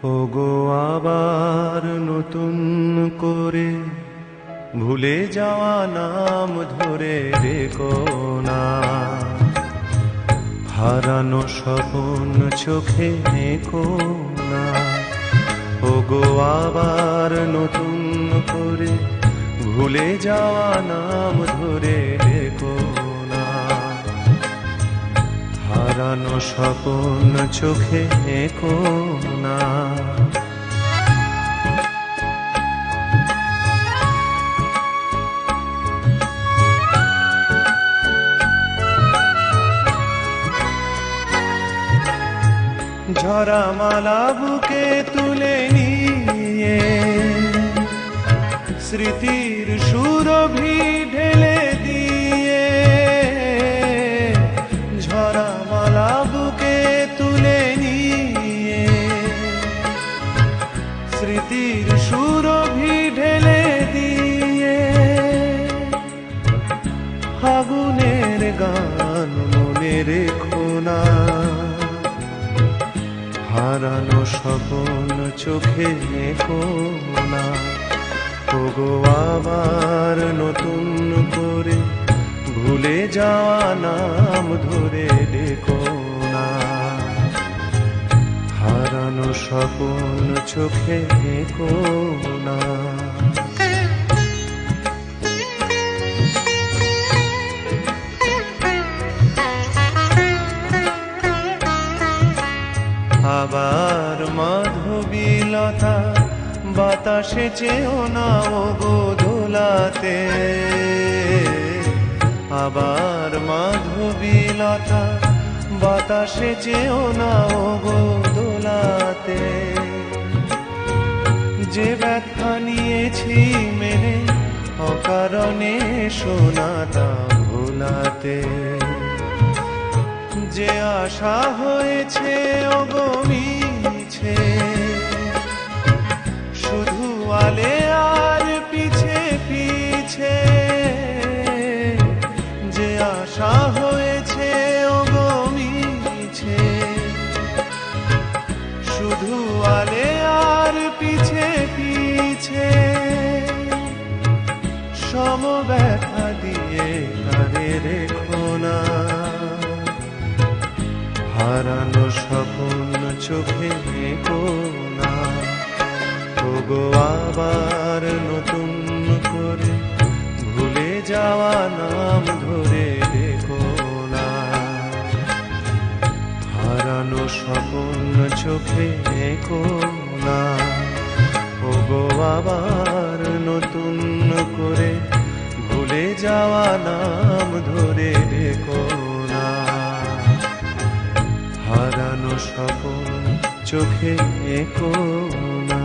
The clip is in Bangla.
ওগো আবার নতুন করে ভুলে যাওয়া নাম ধরে রেখো না, হারানো স্বপ্ন চোখে নেকো না। ওগো আবার নতুন করে ভুলে যাওয়া নাম ধরে রেখো না, হারানো স্বপ্ন চোখে নেকো না। ঝরা মালা বুকে তুলে নিয়ে স্মৃতির সুরভি ঢেলে দিয়ে, ঝরা মালা বুকে তুলে নিয়ে স্মৃতির সুরভি ঢেলে দিয়ে, ফাগুনের গান মনে রেখো না, হারানো স্বপ্ন চোখে নেকো না। ওগো আবার নতুন করে ভুলে যাওয়া নাম ধরে ডেকো না, হারানো স্বপ্ন চোখে নেকো না। আবার মাধবীলতা বাতাসে চেও না ওগো দোলাতে, আবার মাধবীলতা বাতাসে চেও না ওগো দোলাতে। যে ব্যথা নিয়েছি মেনে অকারণে শোনাটা ভোলাতে, যে আশা হয়েছে ওগো মিছে, শুধু আলে আর পিছে পিছে, যে আশা হয়েছে ওগো মিছে, শুধু আলে আর পিছে পিছে, সম ব্যথা দিয়ে তারে রেখো না, হারানো স্বপ্ন চোখে নেকো না। ওগো আবার নতুন করে ভুলে যাওয়া নাম ধরে রেখো না, হারানো স্বপ্ন চোখে নেকো না। ওগো আবার নতুন করে ভুলে যাওয়া নাম ধরে রেখো না, হারানো স্বপ্ন চোখে নেকো না।